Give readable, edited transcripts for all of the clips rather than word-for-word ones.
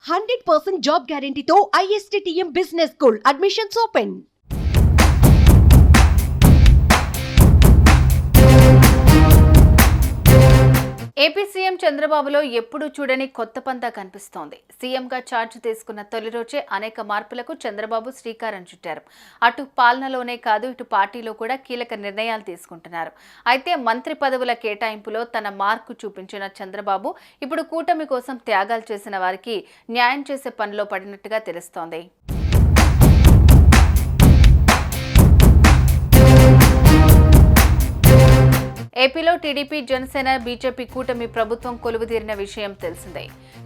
100% job గ్యారంటీతో ISTTM business school admissions open. AP CM చంద్రబాబులో ఎప్పుడూ చూడని కొత్త పంతా కనిపిస్తోంది. సీఎంగా ఛార్జ్ తీసుకున్న తొలి రోజే అనేక మార్పులకు చంద్రబాబు శ్రీకారం చుట్టారు. అటు పాలనలోనే కాదు, ఇటు పార్టీలో కూడా కీలక నిర్ణయాలు తీసుకుంటున్నారు. అయితే మంత్రి పదవుల కేటాయింపులో తన మార్కు చూపించిన చంద్రబాబు ఇప్పుడు కూటమి కోసం త్యాగాలు చేసిన వారికి న్యాయం చేసే పనిలో పడినట్టుగా తెలుస్తోంది. ఏపీలో టీడీపీ, జనసేన, బీజేపీ కూటమి ప్రభుత్వం కొలువుదీరిన విషయం తెలిసిందే.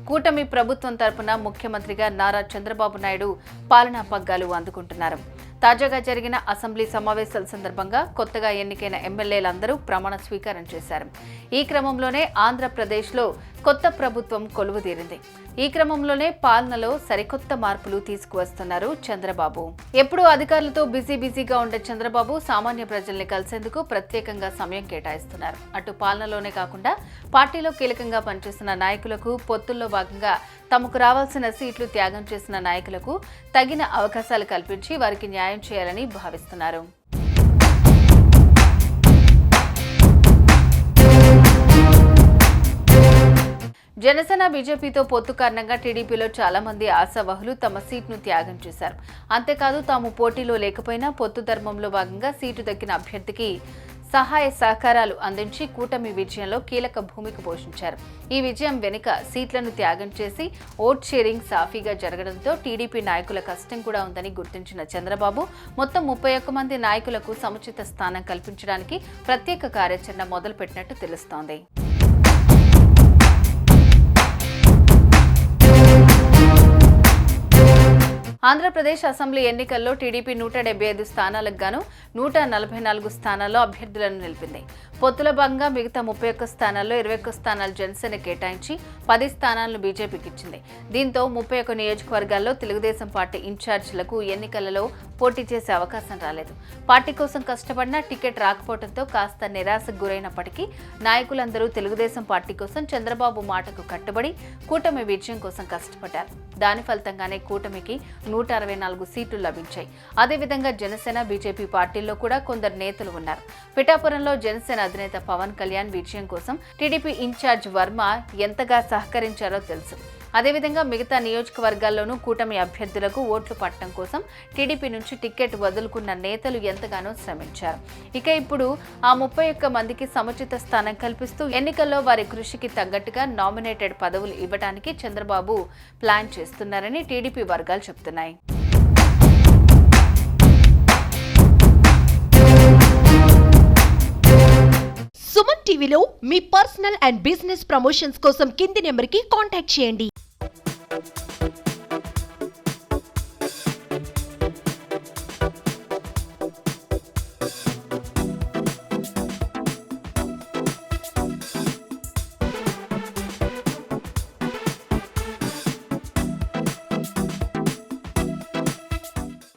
కూటమి ప్రభుత్వం తరపున ముఖ్యమంత్రిగా నారా చంద్రబాబు నాయుడు పాలనా పగ్గాలు అందుకుంటున్నారు. తాజాగా జరిగిన అసెంబ్లీ సమావేశాల సందర్భంగా కొత్తగా ఎన్నికైన ఎమ్మెల్యేలందరూ ప్రమాణ స్వీకారం చేశారు. ఈ క్రమంలోనే ఆంధ్రప్రదేశ్లో కొత్త ప్రభుత్వం కొలువుదీరింది. ఈ క్రమంలోనే పాలనలో సరికొత్త మార్పులు తీసుకువస్తున్నారు చంద్రబాబు. ఎప్పుడూ అధికారులతో బిజీగా ఉండే చంద్రబాబు సామాన్య ప్రజల్ని కలిసేందుకు ప్రత్యేకంగా సమయం కేటాయిస్తున్నారు. అటు పాలనలోనే కాకుండా పార్టీలో కీలకంగా పనిచేస్తున్న నాయకులకు, పొత్తుల్లో భాగంగా తమకు రావాల్సిన సీట్లు త్యాగం చేసిన నాయకులకు తగిన అవకాశాలు కల్పించి వారికి న్యాయం చేయాలని భావిస్తున్నారు. జనసేన, బీజేపీతో పొత్తు కారణంగా టీడీపీలో చాలా మంది ఆశావహులు తమ సీట్ను త్యాగం చేశారు. అంతేకాదు, తాము పోటీలో లేకపోయినా పొత్తు ధర్మంలో భాగంగా సీటు దక్కిన అభ్యర్థికి సహాయ సహకారాలు అందించి కూటమి విజయంలో కీలక భూమిక పోషించారు. ఈ విజయం వెనుక సీట్లను త్యాగం చేసి ఓట్ షేరింగ్ సాఫీగా జరగడంతో టీడీపీ నాయకుల కష్టం కూడా ఉందని గుర్తించిన చంద్రబాబు మొత్తం 31 మంది నాయకులకు సముచిత స్థానం కల్పించడానికి ప్రత్యేక కార్యాచరణ మొదలుపెట్టినట్టు తెలుస్తోంది. ఆంధ్రప్రదేశ్ అసెంబ్లీ ఎన్నికల్లో టీడీపీ 175 స్థానాలకు గాను 144 స్థానాల్లో అభ్యర్థులను నిలిపింది. పొత్తుల భాగంగా మిగతా 31 స్థానాల్లో 21 స్థానాలు జనసేన కేటాయించి 10 స్థానాలను బీజేపీకి ఇచ్చింది. దీంతో 31 నియోజకవర్గాల్లో తెలుగుదేశం పార్టీ ఇన్ఛార్జీలకు ఎన్నికలలో పోటీ చేసే అవకాశం రాలేదు. పార్టీ కోసం కష్టపడినా టికెట్ రాకపోవడంతో కాస్త నిరాశకు గురైనప్పటికీ నాయకులందరూ తెలుగుదేశం పార్టీ కోసం చంద్రబాబు మాటకు కట్టుబడి కూటమి విజయం కోసం కష్టపడ్డారు. దాని ఫలితంగానే కూటమికి 164 సీట్లు లభించాయి. అదేవిధంగా జనసేన, బీజేపీ పార్టీల్లో కూడా కొందరు నేతలు ఉన్నారు. పిఠాపురంలో జనసేన అధినేత పవన్ కళ్యాణ్ విజయం కోసం టీడీపీ ఇన్ఛార్జ్ వర్మ ఎంతగా సహకరించారో తెలుసు. అదేవిధంగా మిగతా నియోజకవర్గాల్లోనూ కూటమి అభ్యర్థులకు ఓట్లు పట్టడం కోసం టీడీపీ నుంచి టికెట్ వదులుకున్న నేతలు ఎంతగానో శ్రమించారు. ఇక ఇప్పుడు ఆ 31 మందికి సముచిత స్థానం కల్పిస్తూ ఎన్నికల్లో వారి కృషికి తగ్గట్టుగా నామినేటెడ్ పదవులు ఇవ్వడానికి చంద్రబాబు ప్లాన్ చేస్తున్నారని టీడీపీ వర్గాలు చెబుతున్నాయి. సుమన్ టీవీలో మీ పర్సనల్ అండ్ బిజినెస్ ప్రమోషన్స్ కోసం కింది నెంబర్కి కాంటాక్ట్ చేయండి.